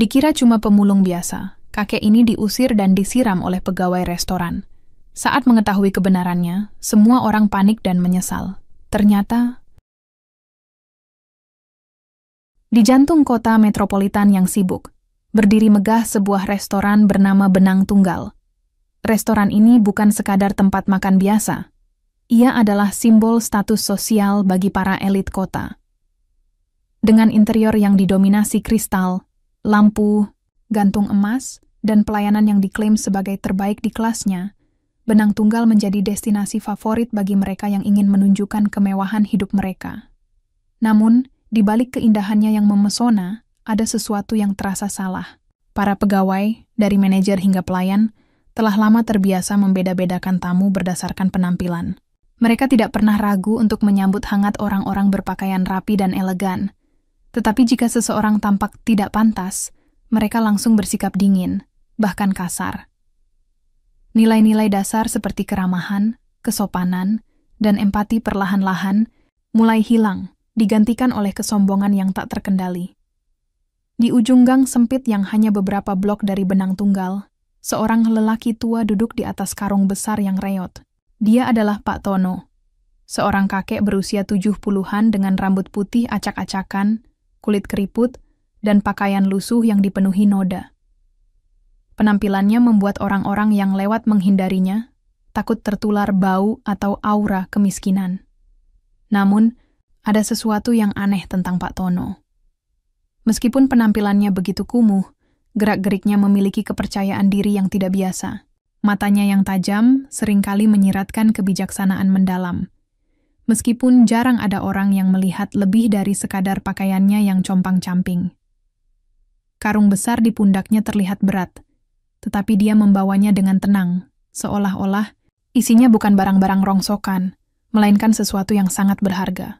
Dikira cuma pemulung biasa, kakek ini diusir dan disiram oleh pegawai restoran. Saat mengetahui kebenarannya, semua orang panik dan menyesal. Ternyata, di jantung kota metropolitan yang sibuk, berdiri megah sebuah restoran bernama Benang Tunggal. Restoran ini bukan sekadar tempat makan biasa. Ia adalah simbol status sosial bagi para elit kota. Dengan interior yang didominasi kristal, lampu, gantung emas, dan pelayanan yang diklaim sebagai terbaik di kelasnya, Benang Tunggal menjadi destinasi favorit bagi mereka yang ingin menunjukkan kemewahan hidup mereka. Namun, di balik keindahannya yang memesona, ada sesuatu yang terasa salah. Para pegawai, dari manajer hingga pelayan, telah lama terbiasa membeda-bedakan tamu berdasarkan penampilan. Mereka tidak pernah ragu untuk menyambut hangat orang-orang berpakaian rapi dan elegan. Tetapi jika seseorang tampak tidak pantas, mereka langsung bersikap dingin, bahkan kasar. Nilai-nilai dasar seperti keramahan, kesopanan, dan empati perlahan-lahan mulai hilang, digantikan oleh kesombongan yang tak terkendali. Di ujung gang sempit yang hanya beberapa blok dari Benang Tunggal, seorang lelaki tua duduk di atas karung besar yang reot. Dia adalah Pak Tono, seorang kakek berusia 70-an dengan rambut putih acak-acakan, kulit keriput, dan pakaian lusuh yang dipenuhi noda. Penampilannya membuat orang-orang yang lewat menghindarinya takut tertular bau atau aura kemiskinan. Namun, ada sesuatu yang aneh tentang Pak Tono. Meskipun penampilannya begitu kumuh, gerak-geriknya memiliki kepercayaan diri yang tidak biasa. Matanya yang tajam seringkali menyiratkan kebijaksanaan mendalam. Meskipun jarang ada orang yang melihat lebih dari sekadar pakaiannya yang compang-camping. Karung besar di pundaknya terlihat berat, tetapi dia membawanya dengan tenang, seolah-olah isinya bukan barang-barang rongsokan, melainkan sesuatu yang sangat berharga.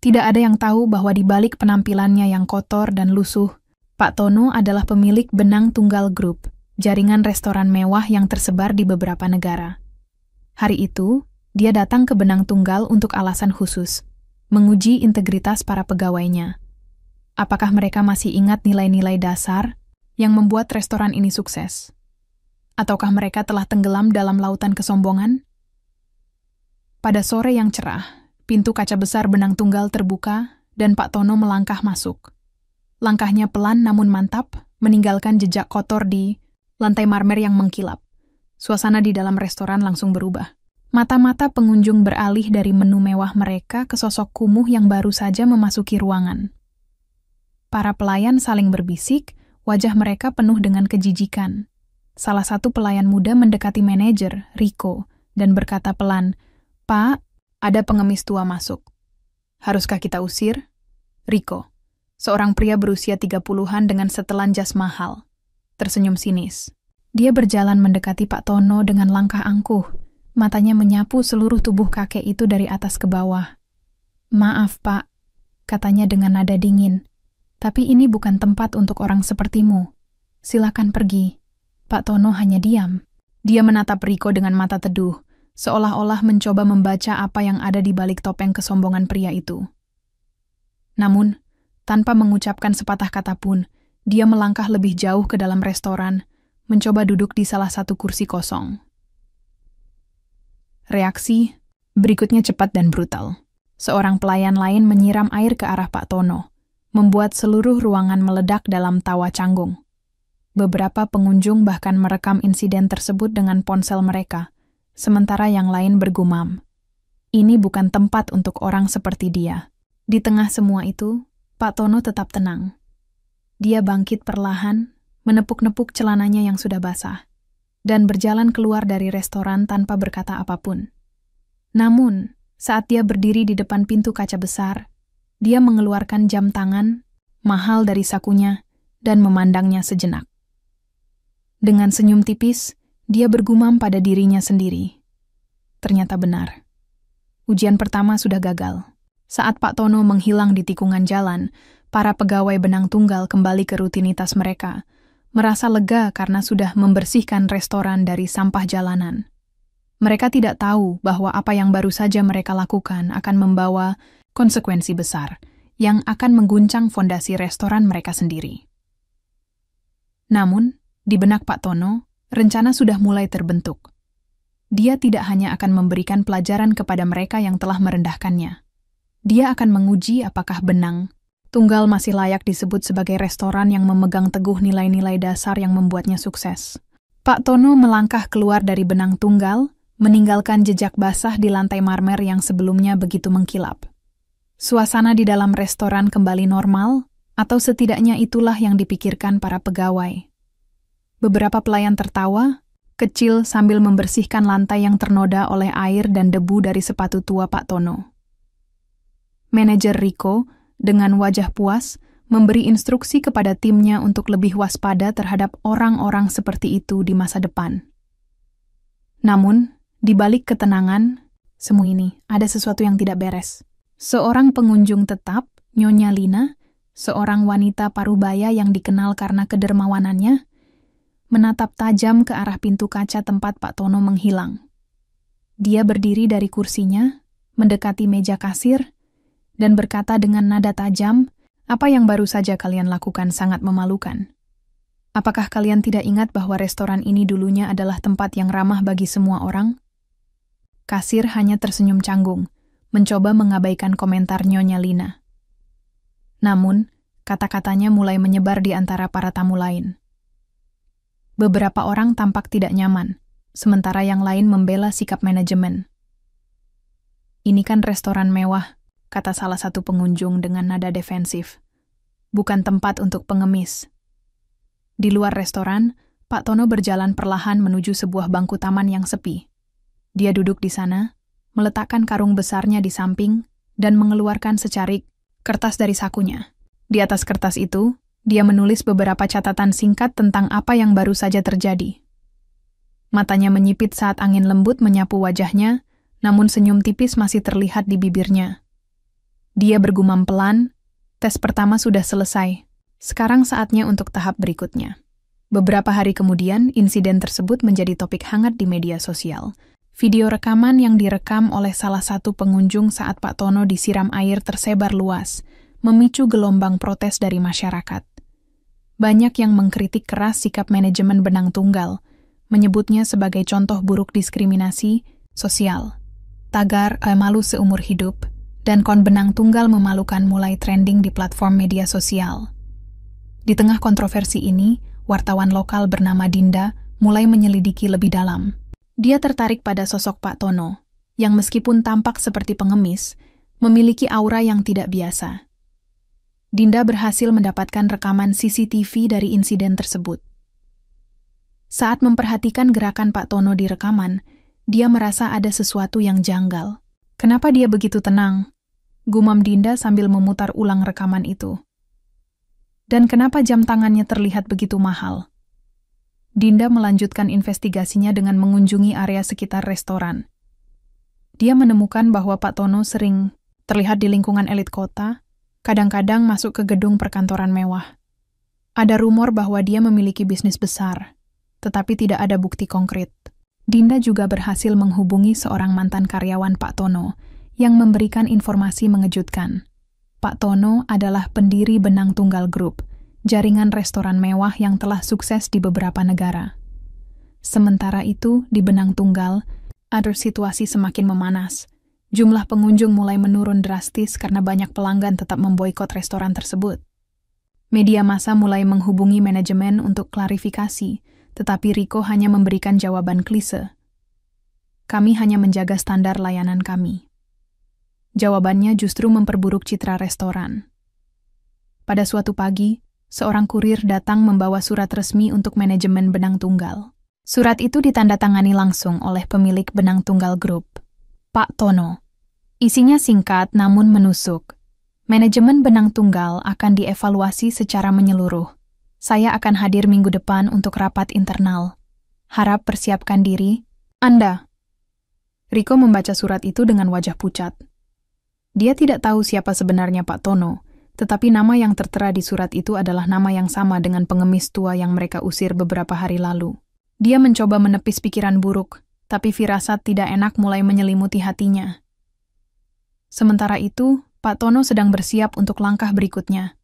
Tidak ada yang tahu bahwa di balik penampilannya yang kotor dan lusuh, Pak Tono adalah pemilik Benang Tunggal Group, jaringan restoran mewah yang tersebar di beberapa negara. Hari itu, dia datang ke Benang Tunggal untuk alasan khusus, menguji integritas para pegawainya. Apakah mereka masih ingat nilai-nilai dasar yang membuat restoran ini sukses? Ataukah mereka telah tenggelam dalam lautan kesombongan? Pada sore yang cerah, pintu kaca besar Benang Tunggal terbuka dan Pak Tono melangkah masuk. Langkahnya pelan namun mantap, meninggalkan jejak kotor di lantai marmer yang mengkilap. Suasana di dalam restoran langsung berubah. Mata-mata pengunjung beralih dari menu mewah mereka ke sosok kumuh yang baru saja memasuki ruangan. Para pelayan saling berbisik, wajah mereka penuh dengan kejijikan. Salah satu pelayan muda mendekati manajer, Rico, dan berkata pelan, "Pak, ada pengemis tua masuk. Haruskah kita usir?" Rico, seorang pria berusia 30-an dengan setelan jas mahal, tersenyum sinis. Dia berjalan mendekati Pak Tono dengan langkah angkuh. Matanya menyapu seluruh tubuh kakek itu dari atas ke bawah. "Maaf, Pak," katanya dengan nada dingin. "Tapi ini bukan tempat untuk orang sepertimu. Silakan pergi." Pak Tono hanya diam. Dia menatap Rico dengan mata teduh, seolah-olah mencoba membaca apa yang ada di balik topeng kesombongan pria itu. Namun, tanpa mengucapkan sepatah kata pun, dia melangkah lebih jauh ke dalam restoran, mencoba duduk di salah satu kursi kosong. Reaksi berikutnya cepat dan brutal. Seorang pelayan lain menyiram air ke arah Pak Tono, membuat seluruh ruangan meledak dalam tawa canggung. Beberapa pengunjung bahkan merekam insiden tersebut dengan ponsel mereka, sementara yang lain bergumam, "Ini bukan tempat untuk orang seperti dia." Di tengah semua itu, Pak Tono tetap tenang. Dia bangkit perlahan, menepuk-nepuk celananya yang sudah basah, dan berjalan keluar dari restoran tanpa berkata apapun. Namun, saat dia berdiri di depan pintu kaca besar, dia mengeluarkan jam tangan, mahal dari sakunya, dan memandangnya sejenak. Dengan senyum tipis, dia bergumam pada dirinya sendiri. Ternyata benar. Ujian pertama sudah gagal. Saat Pak Tono menghilang di tikungan jalan, para pegawai Benang Tunggal kembali ke rutinitas mereka, merasa lega karena sudah membersihkan restoran dari sampah jalanan. Mereka tidak tahu bahwa apa yang baru saja mereka lakukan akan membawa konsekuensi besar, yang akan mengguncang fondasi restoran mereka sendiri. Namun, di benak Pak Tono, rencana sudah mulai terbentuk. Dia tidak hanya akan memberikan pelajaran kepada mereka yang telah merendahkannya. Dia akan menguji apakah Benang Tunggal masih layak disebut sebagai restoran yang memegang teguh nilai-nilai dasar yang membuatnya sukses. Pak Tono melangkah keluar dari Benang Tunggal, meninggalkan jejak basah di lantai marmer yang sebelumnya begitu mengkilap. Suasana di dalam restoran kembali normal, atau setidaknya itulah yang dipikirkan para pegawai. Beberapa pelayan tertawa, kecil sambil membersihkan lantai yang ternoda oleh air dan debu dari sepatu tua Pak Tono. Manajer Rico, dengan wajah puas, memberi instruksi kepada timnya untuk lebih waspada terhadap orang-orang seperti itu di masa depan. Namun, di balik ketenangan, semua ini ada sesuatu yang tidak beres. Seorang pengunjung tetap, Nyonya Lina, seorang wanita parubaya yang dikenal karena kedermawanannya, menatap tajam ke arah pintu kaca tempat Pak Tono menghilang. Dia berdiri dari kursinya, mendekati meja kasir, dan berkata dengan nada tajam, "Apa yang baru saja kalian lakukan sangat memalukan. Apakah kalian tidak ingat bahwa restoran ini dulunya adalah tempat yang ramah bagi semua orang?" Kasir hanya tersenyum canggung, mencoba mengabaikan komentar Nyonya Lina. Namun, kata-katanya mulai menyebar di antara para tamu lain. Beberapa orang tampak tidak nyaman, sementara yang lain membela sikap manajemen. "Ini kan restoran mewah," kata salah satu pengunjung dengan nada defensif. "Bukan tempat untuk pengemis." Di luar restoran, Pak Tono berjalan perlahan menuju sebuah bangku taman yang sepi. Dia duduk di sana, meletakkan karung besarnya di samping, dan mengeluarkan secarik kertas dari sakunya. Di atas kertas itu, dia menulis beberapa catatan singkat tentang apa yang baru saja terjadi. Matanya menyipit saat angin lembut menyapu wajahnya, namun senyum tipis masih terlihat di bibirnya. Dia bergumam pelan, "Tes pertama sudah selesai. Sekarang saatnya untuk tahap berikutnya." Beberapa hari kemudian, insiden tersebut menjadi topik hangat di media sosial. Video rekaman yang direkam oleh salah satu pengunjung saat Pak Tono disiram air tersebar luas, memicu gelombang protes dari masyarakat. Banyak yang mengkritik keras sikap manajemen Benang Tunggal, menyebutnya sebagai contoh buruk diskriminasi sosial. Tagar "malu seumur hidup" dan "kon Benang Tunggal memalukan" mulai trending di platform media sosial. Di tengah kontroversi ini, wartawan lokal bernama Dinda mulai menyelidiki lebih dalam. Dia tertarik pada sosok Pak Tono, yang meskipun tampak seperti pengemis, memiliki aura yang tidak biasa. Dinda berhasil mendapatkan rekaman CCTV dari insiden tersebut. Saat memperhatikan gerakan Pak Tono di rekaman, dia merasa ada sesuatu yang janggal. "Kenapa dia begitu tenang?" gumam Dinda sambil memutar ulang rekaman itu. "Dan kenapa jam tangannya terlihat begitu mahal?" Dinda melanjutkan investigasinya dengan mengunjungi area sekitar restoran. Dia menemukan bahwa Pak Tono sering terlihat di lingkungan elit kota, kadang-kadang masuk ke gedung perkantoran mewah. Ada rumor bahwa dia memiliki bisnis besar, tetapi tidak ada bukti konkret. Dinda juga berhasil menghubungi seorang mantan karyawan Pak Tono yang memberikan informasi mengejutkan. Pak Tono adalah pendiri Benang Tunggal Group, jaringan restoran mewah yang telah sukses di beberapa negara. Sementara itu, di Benang Tunggal, ada situasi semakin memanas. Jumlah pengunjung mulai menurun drastis karena banyak pelanggan tetap memboikot restoran tersebut. Media massa mulai menghubungi manajemen untuk klarifikasi, tetapi Rico hanya memberikan jawaban klise. "Kami hanya menjaga standar layanan kami." Jawabannya justru memperburuk citra restoran. Pada suatu pagi, seorang kurir datang membawa surat resmi untuk manajemen Benang Tunggal. Surat itu ditandatangani langsung oleh pemilik Benang Tunggal Group, Pak Tono. Isinya singkat namun menusuk. "Manajemen Benang Tunggal akan dievaluasi secara menyeluruh. Saya akan hadir minggu depan untuk rapat internal. Harap persiapkan diri, Anda." Rico membaca surat itu dengan wajah pucat. Dia tidak tahu siapa sebenarnya Pak Tono, tetapi nama yang tertera di surat itu adalah nama yang sama dengan pengemis tua yang mereka usir beberapa hari lalu. Dia mencoba menepis pikiran buruk, tapi firasat tidak enak mulai menyelimuti hatinya. Sementara itu, Pak Tono sedang bersiap untuk langkah berikutnya.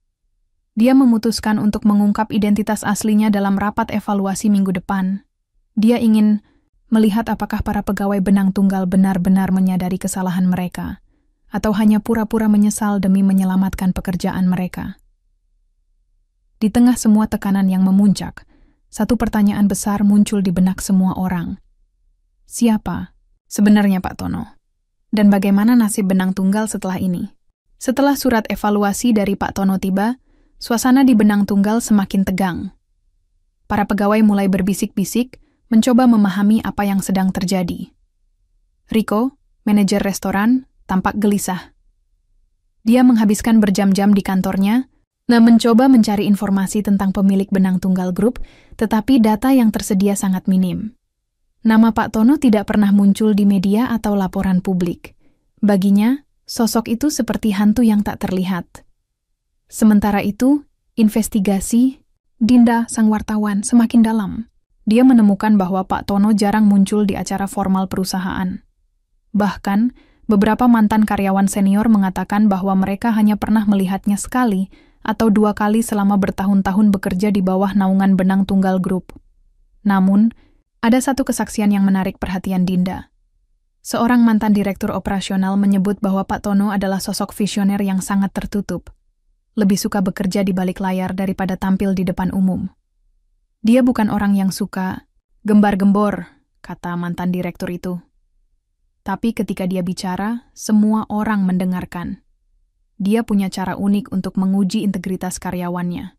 Dia memutuskan untuk mengungkap identitas aslinya dalam rapat evaluasi minggu depan. Dia ingin melihat apakah para pegawai benang tunggal benar-benar menyadari kesalahan mereka, atau hanya pura-pura menyesal demi menyelamatkan pekerjaan mereka. Di tengah semua tekanan yang memuncak, satu pertanyaan besar muncul di benak semua orang. Siapa sebenarnya Pak Tono? Dan bagaimana nasib benang tunggal setelah ini? Setelah surat evaluasi dari Pak Tono tiba, suasana di benang tunggal semakin tegang. Para pegawai mulai berbisik-bisik, mencoba memahami apa yang sedang terjadi. Rico, manajer restoran, tampak gelisah. Dia menghabiskan berjam-jam di kantornya, mencoba mencari informasi tentang pemilik benang tunggal grup, tetapi data yang tersedia sangat minim. Nama Pak Tono tidak pernah muncul di media atau laporan publik. Baginya, sosok itu seperti hantu yang tak terlihat. Sementara itu, investigasi Dinda, sang wartawan, semakin dalam. Dia menemukan bahwa Pak Tono jarang muncul di acara formal perusahaan. Bahkan, beberapa mantan karyawan senior mengatakan bahwa mereka hanya pernah melihatnya sekali atau 2 kali selama bertahun-tahun bekerja di bawah naungan benang tunggal grup. Namun, ada satu kesaksian yang menarik perhatian Dinda. Seorang mantan direktur operasional menyebut bahwa Pak Tono adalah sosok visioner yang sangat tertutup. Lebih suka bekerja di balik layar daripada tampil di depan umum. Dia bukan orang yang suka gembar-gembor, kata mantan direktur itu. Tapi ketika dia bicara, semua orang mendengarkan. Dia punya cara unik untuk menguji integritas karyawannya.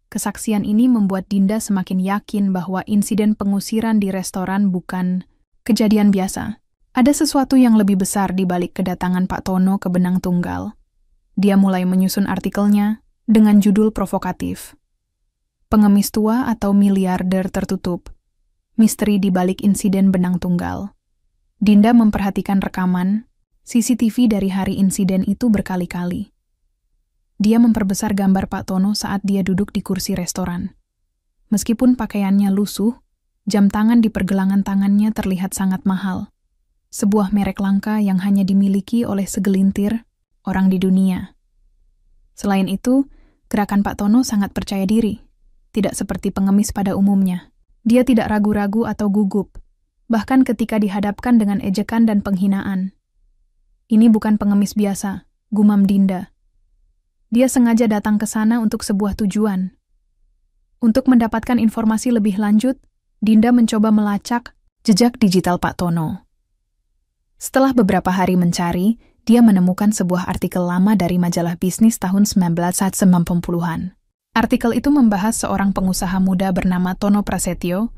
Kesaksian ini membuat Dinda semakin yakin bahwa insiden pengusiran di restoran bukan kejadian biasa. Ada sesuatu yang lebih besar di balik kedatangan Pak Tono ke benang tunggal. Dia mulai menyusun artikelnya dengan judul provokatif. Pengemis tua atau miliarder tertutup. Misteri di balik insiden benang tunggal. Dinda memperhatikan rekaman CCTV dari hari insiden itu berkali-kali. Dia memperbesar gambar Pak Tono saat dia duduk di kursi restoran. Meskipun pakaiannya lusuh, jam tangan di pergelangan tangannya terlihat sangat mahal. Sebuah merek langka yang hanya dimiliki oleh segelintir orang di dunia. Selain itu, gerakan Pak Tono sangat percaya diri, tidak seperti pengemis pada umumnya. Dia tidak ragu-ragu atau gugup, bahkan ketika dihadapkan dengan ejekan dan penghinaan. Ini bukan pengemis biasa, gumam Dinda. Dia sengaja datang ke sana untuk sebuah tujuan. Untuk mendapatkan informasi lebih lanjut, Dinda mencoba melacak jejak digital Pak Tono. Setelah beberapa hari mencari, dia menemukan sebuah artikel lama dari majalah bisnis tahun 1990-an. Artikel itu membahas seorang pengusaha muda bernama Tono Prasetyo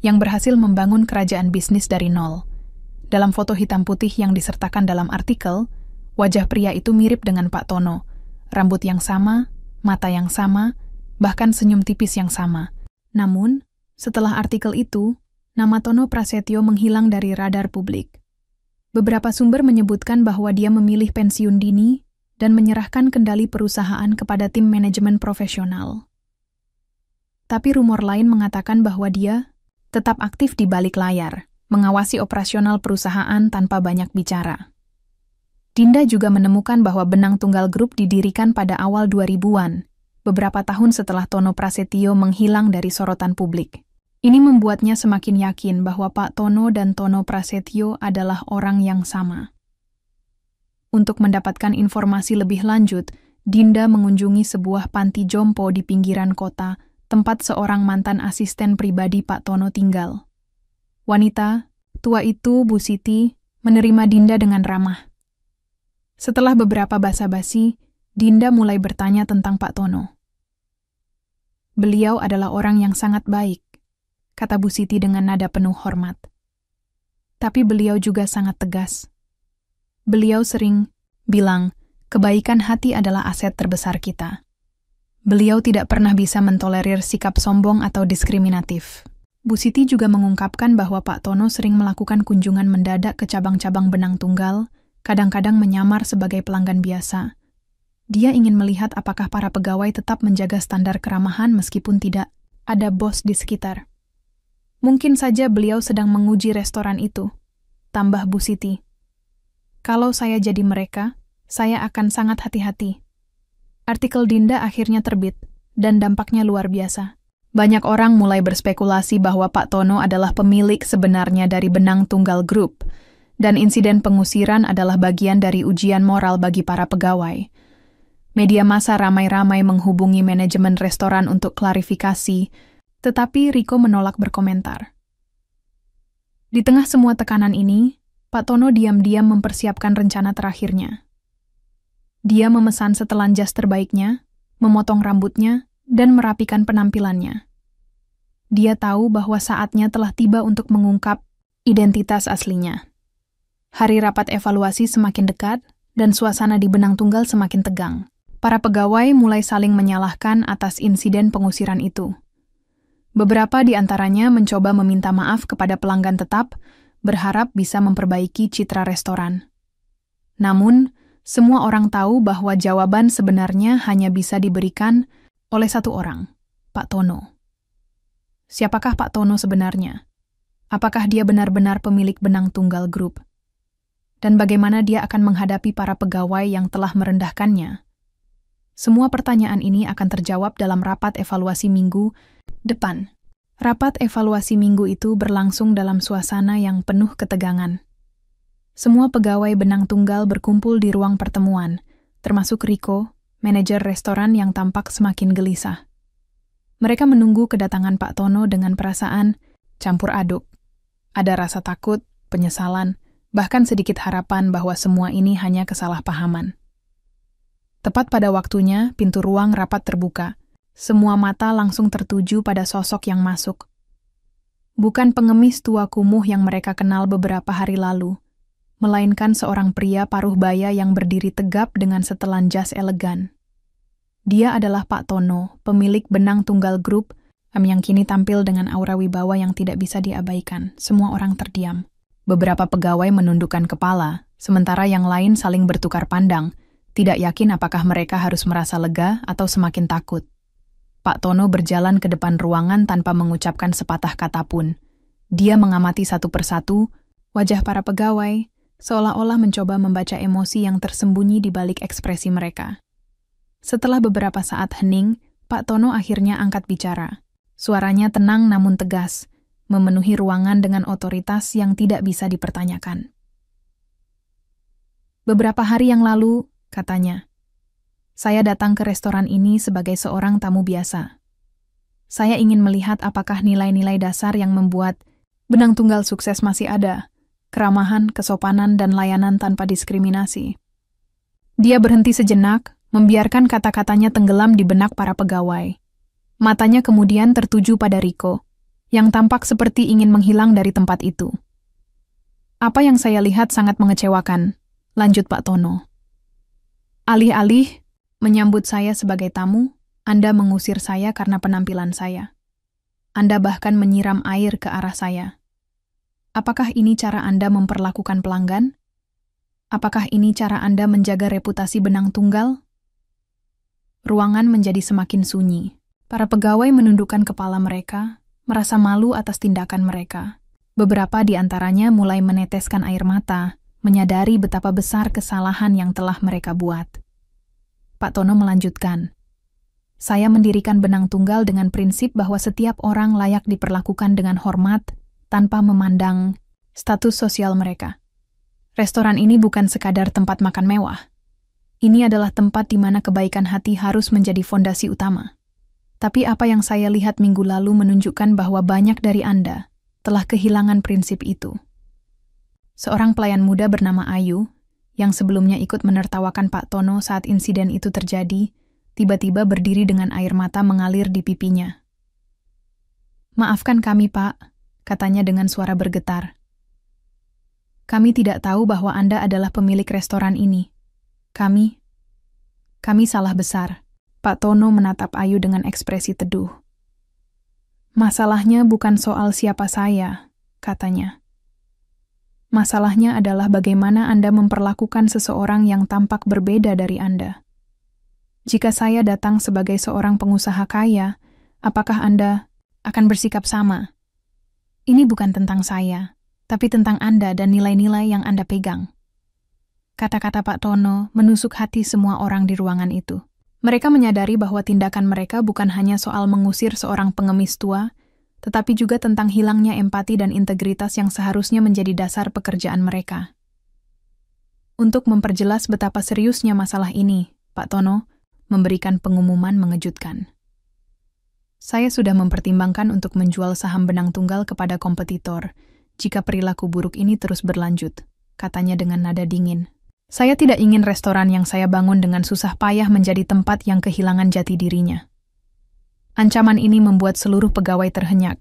yang berhasil membangun kerajaan bisnis dari nol. Dalam foto hitam putih yang disertakan dalam artikel, wajah pria itu mirip dengan Pak Tono, rambut yang sama, mata yang sama, bahkan senyum tipis yang sama. Namun, setelah artikel itu, nama Tono Prasetyo menghilang dari radar publik. Beberapa sumber menyebutkan bahwa dia memilih pensiun dini dan menyerahkan kendali perusahaan kepada tim manajemen profesional. Tapi rumor lain mengatakan bahwa dia tetap aktif di balik layar, mengawasi operasional perusahaan tanpa banyak bicara. Dinda juga menemukan bahwa Benang Tunggal Group didirikan pada awal 2000-an, beberapa tahun setelah Tono Prasetyo menghilang dari sorotan publik. Ini membuatnya semakin yakin bahwa Pak Tono dan Tono Prasetyo adalah orang yang sama. Untuk mendapatkan informasi lebih lanjut, Dinda mengunjungi sebuah panti jompo di pinggiran kota, tempat seorang mantan asisten pribadi Pak Tono tinggal. Wanita tua itu, Bu Siti, menerima Dinda dengan ramah. Setelah beberapa basa-basi, Dinda mulai bertanya tentang Pak Tono. Beliau adalah orang yang sangat baik, kata Bu Siti dengan nada penuh hormat. Tapi beliau juga sangat tegas. Beliau sering bilang, kebaikan hati adalah aset terbesar kita. Beliau tidak pernah bisa mentolerir sikap sombong atau diskriminatif. Bu Siti juga mengungkapkan bahwa Pak Tono sering melakukan kunjungan mendadak ke cabang-cabang benang tunggal, kadang-kadang menyamar sebagai pelanggan biasa. Dia ingin melihat apakah para pegawai tetap menjaga standar keramahan meskipun tidak ada bos di sekitar. Mungkin saja beliau sedang menguji restoran itu, tambah Bu Siti. Kalau saya jadi mereka, Saya akan sangat hati-hati. Artikel Dinda akhirnya terbit, dan dampaknya luar biasa. Banyak orang mulai berspekulasi bahwa Pak Tono adalah pemilik sebenarnya dari Benang Tunggal Group, dan insiden pengusiran adalah bagian dari ujian moral bagi para pegawai. Media massa ramai-ramai menghubungi manajemen restoran untuk klarifikasi, tetapi Riko menolak berkomentar. Di tengah semua tekanan ini, Pak Tono diam-diam mempersiapkan rencana terakhirnya. Dia memesan setelan jas terbaiknya, memotong rambutnya, dan merapikan penampilannya. Dia tahu bahwa saatnya telah tiba untuk mengungkap identitas aslinya. Hari rapat evaluasi semakin dekat, dan suasana di Benang Tunggal semakin tegang. Para pegawai mulai saling menyalahkan atas insiden pengusiran itu. Beberapa di antaranya mencoba meminta maaf kepada pelanggan tetap, berharap bisa memperbaiki citra restoran. Namun, semua orang tahu bahwa jawaban sebenarnya hanya bisa diberikan oleh satu orang, Pak Tono. Siapakah Pak Tono sebenarnya? Apakah dia benar-benar pemilik Benang Tunggal Group? Dan bagaimana dia akan menghadapi para pegawai yang telah merendahkannya? Semua pertanyaan ini akan terjawab dalam rapat evaluasi minggu depan. Rapat evaluasi minggu itu berlangsung dalam suasana yang penuh ketegangan. Semua pegawai Benang Tunggal berkumpul di ruang pertemuan, termasuk Riko, manajer restoran yang tampak semakin gelisah. Mereka menunggu kedatangan Pak Tono dengan perasaan campur aduk. Ada rasa takut, penyesalan, bahkan sedikit harapan bahwa semua ini hanya kesalahpahaman. Tepat pada waktunya, pintu ruang rapat terbuka. Semua mata langsung tertuju pada sosok yang masuk. Bukan pengemis tua kumuh yang mereka kenal beberapa hari lalu, melainkan seorang pria paruh baya yang berdiri tegap dengan setelan jas elegan. Dia adalah Pak Tono, pemilik Benang Tunggal Group, yang kini tampil dengan aura wibawa yang tidak bisa diabaikan. Semua orang terdiam. Beberapa pegawai menundukkan kepala, sementara yang lain saling bertukar pandang, tidak yakin apakah mereka harus merasa lega atau semakin takut. Pak Tono berjalan ke depan ruangan tanpa mengucapkan sepatah kata pun. Dia mengamati satu persatu wajah para pegawai, seolah-olah mencoba membaca emosi yang tersembunyi di balik ekspresi mereka. Setelah beberapa saat hening, Pak Tono akhirnya angkat bicara. Suaranya tenang namun tegas, memenuhi ruangan dengan otoritas yang tidak bisa dipertanyakan. Beberapa hari yang lalu, katanya, saya datang ke restoran ini sebagai seorang tamu biasa. Saya ingin melihat apakah nilai-nilai dasar yang membuat Benang Tunggal sukses masih ada, keramahan, kesopanan, dan layanan tanpa diskriminasi. Dia berhenti sejenak, membiarkan kata-katanya tenggelam di benak para pegawai. Matanya kemudian tertuju pada Riko, yang tampak seperti ingin menghilang dari tempat itu. Apa yang saya lihat sangat mengecewakan, lanjut Pak Tono. Alih-alih menyambut saya sebagai tamu, Anda mengusir saya karena penampilan saya. Anda bahkan menyiram air ke arah saya. Apakah ini cara Anda memperlakukan pelanggan? Apakah ini cara Anda menjaga reputasi Benang Tunggal? Ruangan menjadi semakin sunyi. Para pegawai menundukkan kepala mereka, merasa malu atas tindakan mereka. Beberapa di antaranya mulai meneteskan air mata, menyadari betapa besar kesalahan yang telah mereka buat. Pak Tono melanjutkan, saya mendirikan Benang Tunggal dengan prinsip bahwa setiap orang layak diperlakukan dengan hormat tanpa memandang status sosial mereka. Restoran ini bukan sekadar tempat makan mewah. Ini adalah tempat di mana kebaikan hati harus menjadi fondasi utama. Tapi apa yang saya lihat minggu lalu menunjukkan bahwa banyak dari Anda telah kehilangan prinsip itu. Seorang pelayan muda bernama Ayu, yang sebelumnya ikut menertawakan Pak Tono saat insiden itu terjadi, tiba-tiba berdiri dengan air mata mengalir di pipinya. Maafkan kami, Pak, katanya dengan suara bergetar. Kami tidak tahu bahwa Anda adalah pemilik restoran ini. Kami salah besar. Pak Tono menatap Ayu dengan ekspresi teduh. Masalahnya bukan soal siapa saya, katanya. Masalahnya adalah bagaimana Anda memperlakukan seseorang yang tampak berbeda dari Anda. Jika saya datang sebagai seorang pengusaha kaya, apakah Anda akan bersikap sama? Ini bukan tentang saya, tapi tentang Anda dan nilai-nilai yang Anda pegang. Kata-kata Pak Tono menusuk hati semua orang di ruangan itu. Mereka menyadari bahwa tindakan mereka bukan hanya soal mengusir seorang pengemis tua, tetapi juga tentang hilangnya empati dan integritas yang seharusnya menjadi dasar pekerjaan mereka. Untuk memperjelas betapa seriusnya masalah ini, Pak Tono memberikan pengumuman mengejutkan. Saya sudah mempertimbangkan untuk menjual saham Benang Tunggal kepada kompetitor jika perilaku buruk ini terus berlanjut, katanya dengan nada dingin. Saya tidak ingin restoran yang saya bangun dengan susah payah menjadi tempat yang kehilangan jati dirinya. Ancaman ini membuat seluruh pegawai terhenyak.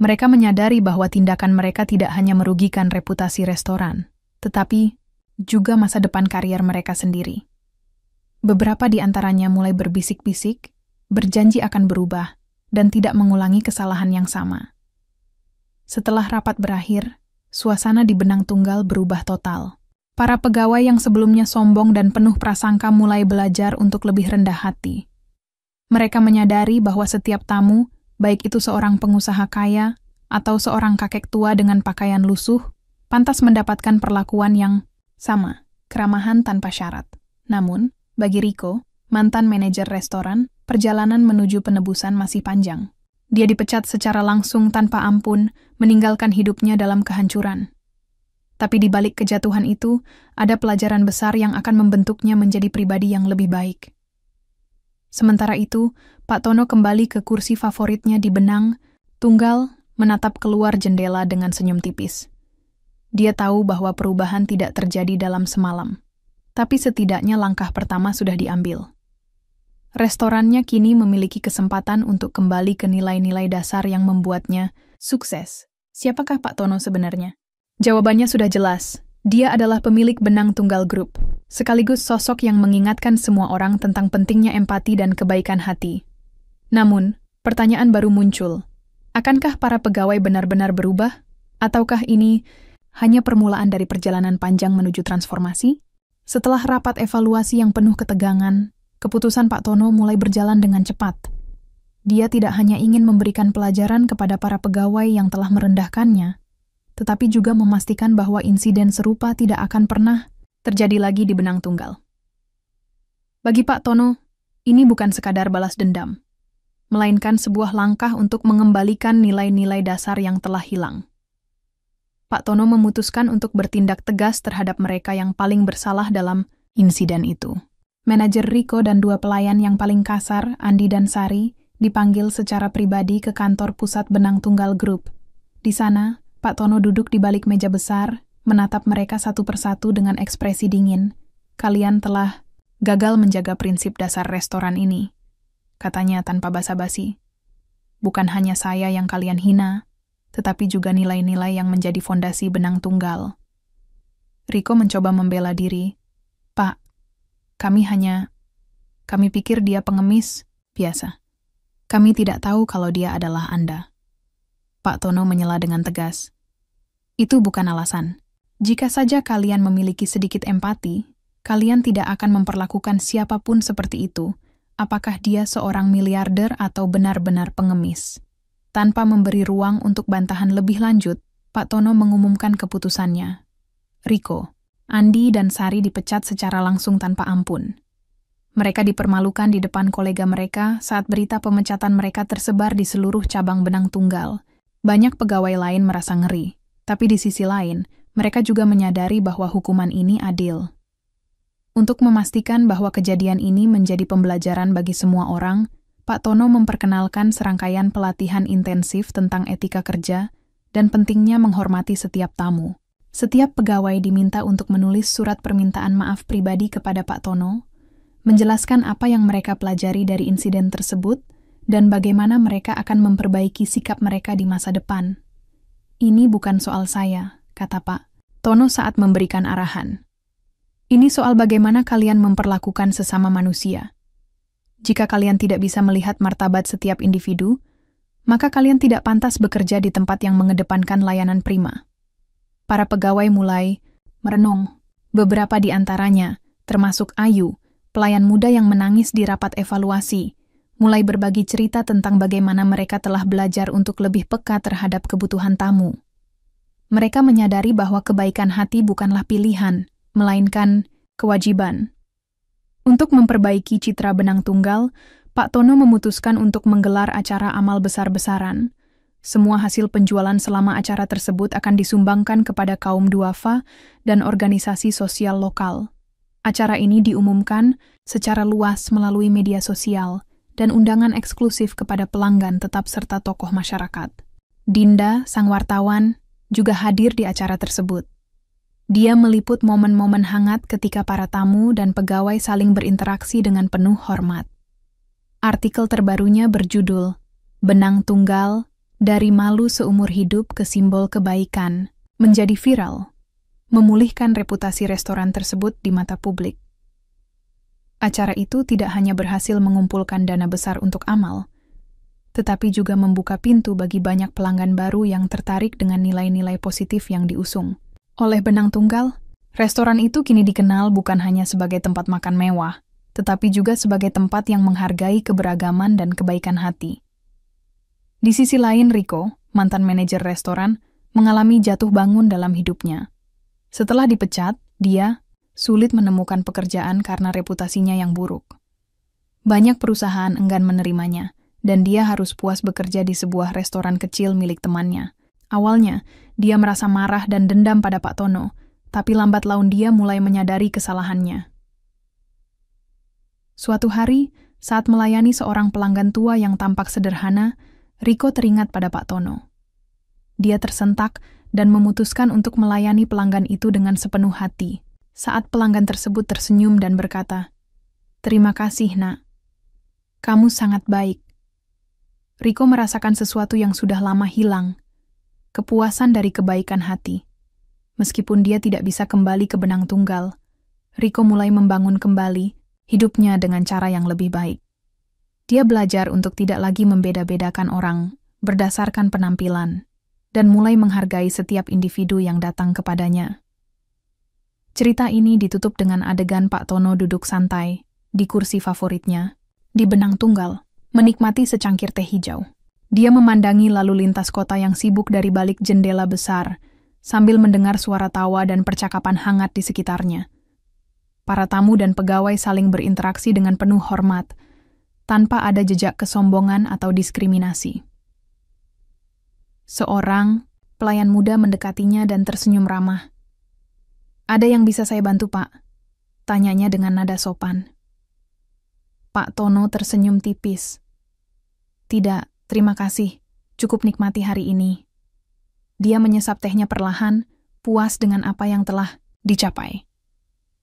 Mereka menyadari bahwa tindakan mereka tidak hanya merugikan reputasi restoran, tetapi juga masa depan karier mereka sendiri. Beberapa di antaranya mulai berbisik-bisik, berjanji akan berubah, dan tidak mengulangi kesalahan yang sama. Setelah rapat berakhir, suasana di Benang Tunggal berubah total. Para pegawai yang sebelumnya sombong dan penuh prasangka mulai belajar untuk lebih rendah hati. Mereka menyadari bahwa setiap tamu, baik itu seorang pengusaha kaya atau seorang kakek tua dengan pakaian lusuh, pantas mendapatkan perlakuan yang sama, keramahan tanpa syarat. Namun, bagi Rico, mantan manajer restoran, perjalanan menuju penebusan masih panjang. Dia dipecat secara langsung tanpa ampun, meninggalkan hidupnya dalam kehancuran. Tapi di balik kejatuhan itu, ada pelajaran besar yang akan membentuknya menjadi pribadi yang lebih baik. Sementara itu, Pak Tono kembali ke kursi favoritnya di Benang Tunggal, menatap keluar jendela dengan senyum tipis. Dia tahu bahwa perubahan tidak terjadi dalam semalam. Tapi setidaknya langkah pertama sudah diambil. Restorannya kini memiliki kesempatan untuk kembali ke nilai-nilai dasar yang membuatnya sukses. Siapakah Pak Tono sebenarnya? Jawabannya sudah jelas. Dia adalah pemilik Benang Tunggal Group, sekaligus sosok yang mengingatkan semua orang tentang pentingnya empati dan kebaikan hati. Namun, pertanyaan baru muncul. Akankah para pegawai benar-benar berubah? Ataukah ini hanya permulaan dari perjalanan panjang menuju transformasi? Setelah rapat evaluasi yang penuh ketegangan, keputusan Pak Tono mulai berjalan dengan cepat. Dia tidak hanya ingin memberikan pelajaran kepada para pegawai yang telah merendahkannya, tetapi juga memastikan bahwa insiden serupa tidak akan pernah terjadi lagi di Benang Tunggal. Bagi Pak Tono, ini bukan sekadar balas dendam, melainkan sebuah langkah untuk mengembalikan nilai-nilai dasar yang telah hilang. Pak Tono memutuskan untuk bertindak tegas terhadap mereka yang paling bersalah dalam insiden itu. Manajer Rico dan dua pelayan yang paling kasar, Andi dan Sari, dipanggil secara pribadi ke kantor pusat Benang Tunggal Group. Di sana, Pak Tono duduk di balik meja besar, menatap mereka satu persatu dengan ekspresi dingin. Kalian telah gagal menjaga prinsip dasar restoran ini, katanya tanpa basa-basi. Bukan hanya saya yang kalian hina, tetapi juga nilai-nilai yang menjadi fondasi Benang Tunggal. Rico mencoba membela diri. Pak, kami pikir dia pengemis biasa. Kami tidak tahu kalau dia adalah Anda. Pak Tono menyela dengan tegas. Itu bukan alasan. Jika saja kalian memiliki sedikit empati, kalian tidak akan memperlakukan siapapun seperti itu, apakah dia seorang miliarder atau benar-benar pengemis. Tanpa memberi ruang untuk bantahan lebih lanjut, Pak Tono mengumumkan keputusannya. Rico, Andi dan Sari dipecat secara langsung tanpa ampun. Mereka dipermalukan di depan kolega mereka saat berita pemecatan mereka tersebar di seluruh cabang Benang Tunggal. Banyak pegawai lain merasa ngeri, tapi di sisi lain, mereka juga menyadari bahwa hukuman ini adil. Untuk memastikan bahwa kejadian ini menjadi pembelajaran bagi semua orang, Pak Tono memperkenalkan serangkaian pelatihan intensif tentang etika kerja dan pentingnya menghormati setiap tamu. Setiap pegawai diminta untuk menulis surat permintaan maaf pribadi kepada Pak Tono, menjelaskan apa yang mereka pelajari dari insiden tersebut, dan bagaimana mereka akan memperbaiki sikap mereka di masa depan. Ini bukan soal saya, kata Pak Tono saat memberikan arahan. Ini soal bagaimana kalian memperlakukan sesama manusia. Jika kalian tidak bisa melihat martabat setiap individu, maka kalian tidak pantas bekerja di tempat yang mengedepankan layanan prima. Para pegawai mulai merenung. Beberapa di antaranya, termasuk Ayu, pelayan muda yang menangis di rapat evaluasi, mulai berbagi cerita tentang bagaimana mereka telah belajar untuk lebih peka terhadap kebutuhan tamu. Mereka menyadari bahwa kebaikan hati bukanlah pilihan, melainkan kewajiban. Untuk memperbaiki citra Benang Tunggal, Pak Tono memutuskan untuk menggelar acara amal besar-besaran. Semua hasil penjualan selama acara tersebut akan disumbangkan kepada kaum duafa dan organisasi sosial lokal. Acara ini diumumkan secara luas melalui media sosial dan undangan eksklusif kepada pelanggan tetap serta tokoh masyarakat. Dinda, sang wartawan, juga hadir di acara tersebut. Dia meliput momen-momen hangat ketika para tamu dan pegawai saling berinteraksi dengan penuh hormat. Artikel terbarunya berjudul "Benang Tunggal, dari Malu Seumur Hidup ke Simbol Kebaikan" menjadi viral, memulihkan reputasi restoran tersebut di mata publik. Acara itu tidak hanya berhasil mengumpulkan dana besar untuk amal, tetapi juga membuka pintu bagi banyak pelanggan baru yang tertarik dengan nilai-nilai positif yang diusung. Oleh Benang Tunggal, restoran itu kini dikenal bukan hanya sebagai tempat makan mewah, tetapi juga sebagai tempat yang menghargai keberagaman dan kebaikan hati. Di sisi lain, Riko, mantan manajer restoran, mengalami jatuh bangun dalam hidupnya. Setelah dipecat, dia sulit menemukan pekerjaan karena reputasinya yang buruk. Banyak perusahaan enggan menerimanya, dan dia harus puas bekerja di sebuah restoran kecil milik temannya. Awalnya, dia merasa marah dan dendam pada Pak Tono, tapi lambat laun dia mulai menyadari kesalahannya. Suatu hari, saat melayani seorang pelanggan tua yang tampak sederhana, Riko teringat pada Pak Tono. Dia tersentak dan memutuskan untuk melayani pelanggan itu dengan sepenuh hati. Saat pelanggan tersebut tersenyum dan berkata, "Terima kasih, Nak. Kamu sangat baik." Riko merasakan sesuatu yang sudah lama hilang, kepuasan dari kebaikan hati. Meskipun dia tidak bisa kembali ke Benang Tunggal, Riko mulai membangun kembali hidupnya dengan cara yang lebih baik. Dia belajar untuk tidak lagi membeda-bedakan orang berdasarkan penampilan, dan mulai menghargai setiap individu yang datang kepadanya. Cerita ini ditutup dengan adegan Pak Tono duduk santai di kursi favoritnya di Benang Tunggal, menikmati secangkir teh hijau. Dia memandangi lalu lintas kota yang sibuk dari balik jendela besar, sambil mendengar suara tawa dan percakapan hangat di sekitarnya. Para tamu dan pegawai saling berinteraksi dengan penuh hormat, tanpa ada jejak kesombongan atau diskriminasi. Seorang pelayan muda mendekatinya dan tersenyum ramah. "Ada yang bisa saya bantu, Pak?" tanyanya dengan nada sopan. Pak Tono tersenyum tipis. "Tidak, terima kasih. Cukup nikmati hari ini." Dia menyesap tehnya perlahan, puas dengan apa yang telah dicapai.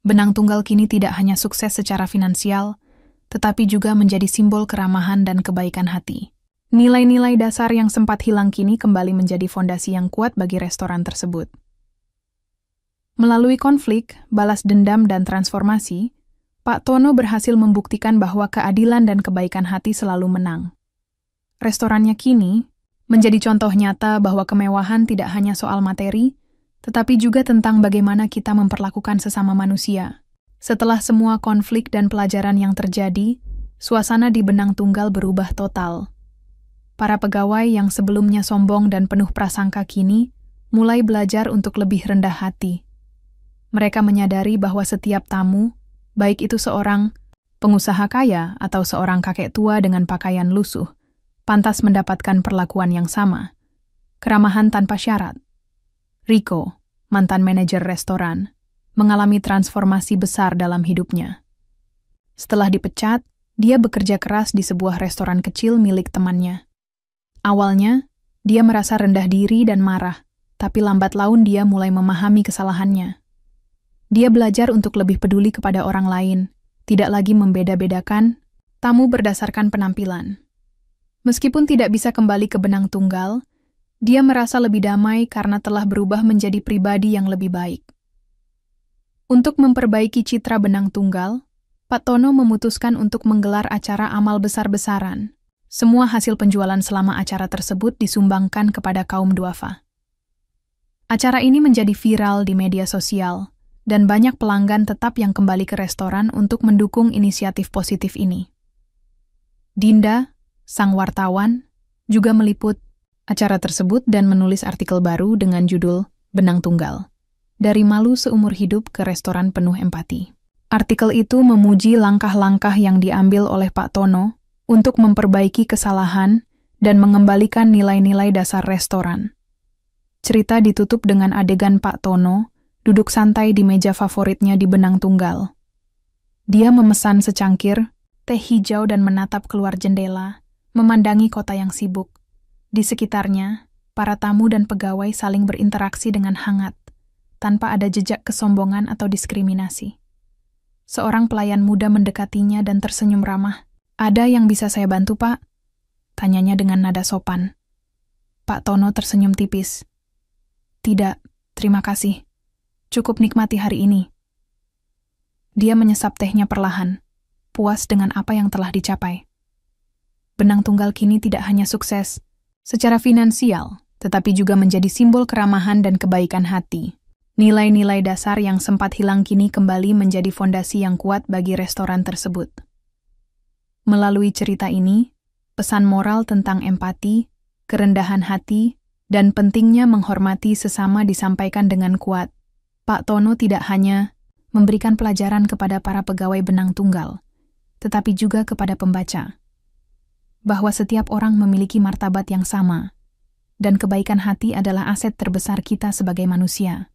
Benang Tunggal kini tidak hanya sukses secara finansial, tetapi juga menjadi simbol keramahan dan kebaikan hati. Nilai-nilai dasar yang sempat hilang kini kembali menjadi fondasi yang kuat bagi restoran tersebut. Melalui konflik, balas dendam, dan transformasi, Pak Tono berhasil membuktikan bahwa keadilan dan kebaikan hati selalu menang. Restorannya kini menjadi contoh nyata bahwa kemewahan tidak hanya soal materi, tetapi juga tentang bagaimana kita memperlakukan sesama manusia. Setelah semua konflik dan pelajaran yang terjadi, suasana di Benang Tunggal berubah total. Para pegawai yang sebelumnya sombong dan penuh prasangka kini mulai belajar untuk lebih rendah hati. Mereka menyadari bahwa setiap tamu, baik itu seorang pengusaha kaya atau seorang kakek tua dengan pakaian lusuh, pantas mendapatkan perlakuan yang sama. Keramahan tanpa syarat. Riko, mantan manajer restoran, mengalami transformasi besar dalam hidupnya. Setelah dipecat, dia bekerja keras di sebuah restoran kecil milik temannya. Awalnya, dia merasa rendah diri dan marah, tapi lambat laun dia mulai memahami kesalahannya. Dia belajar untuk lebih peduli kepada orang lain, tidak lagi membeda-bedakan tamu berdasarkan penampilan. Meskipun tidak bisa kembali ke Benang Tunggal, dia merasa lebih damai karena telah berubah menjadi pribadi yang lebih baik. Untuk memperbaiki citra Benang Tunggal, Pak Tono memutuskan untuk menggelar acara amal besar-besaran. Semua hasil penjualan selama acara tersebut disumbangkan kepada kaum duafa. Acara ini menjadi viral di media sosial, dan banyak pelanggan tetap yang kembali ke restoran untuk mendukung inisiatif positif ini. Dinda, sang wartawan, juga meliput acara tersebut dan menulis artikel baru dengan judul Benang Tunggal, Dari malu seumur hidup ke restoran penuh empati. Artikel itu memuji langkah-langkah yang diambil oleh Pak Tono untuk memperbaiki kesalahan dan mengembalikan nilai-nilai dasar restoran. Cerita ditutup dengan adegan Pak Tono duduk santai di meja favoritnya di Benang Tunggal. Dia memesan secangkir teh hijau dan menatap keluar jendela, memandangi kota yang sibuk. Di sekitarnya, para tamu dan pegawai saling berinteraksi dengan hangat, tanpa ada jejak kesombongan atau diskriminasi. Seorang pelayan muda mendekatinya dan tersenyum ramah. "Ada yang bisa saya bantu, Pak?" tanyanya dengan nada sopan. Pak Tono tersenyum tipis. "Tidak, terima kasih. Cukup nikmati hari ini." Dia menyesap tehnya perlahan, puas dengan apa yang telah dicapai. Benang Tunggal kini tidak hanya sukses secara finansial, tetapi juga menjadi simbol keramahan dan kebaikan hati. Nilai-nilai dasar yang sempat hilang kini kembali menjadi fondasi yang kuat bagi restoran tersebut. Melalui cerita ini, pesan moral tentang empati, kerendahan hati, dan pentingnya menghormati sesama disampaikan dengan kuat. Pak Tono tidak hanya memberikan pelajaran kepada para pegawai Benang Tunggal, tetapi juga kepada pembaca, bahwa setiap orang memiliki martabat yang sama, dan kebaikan hati adalah aset terbesar kita sebagai manusia.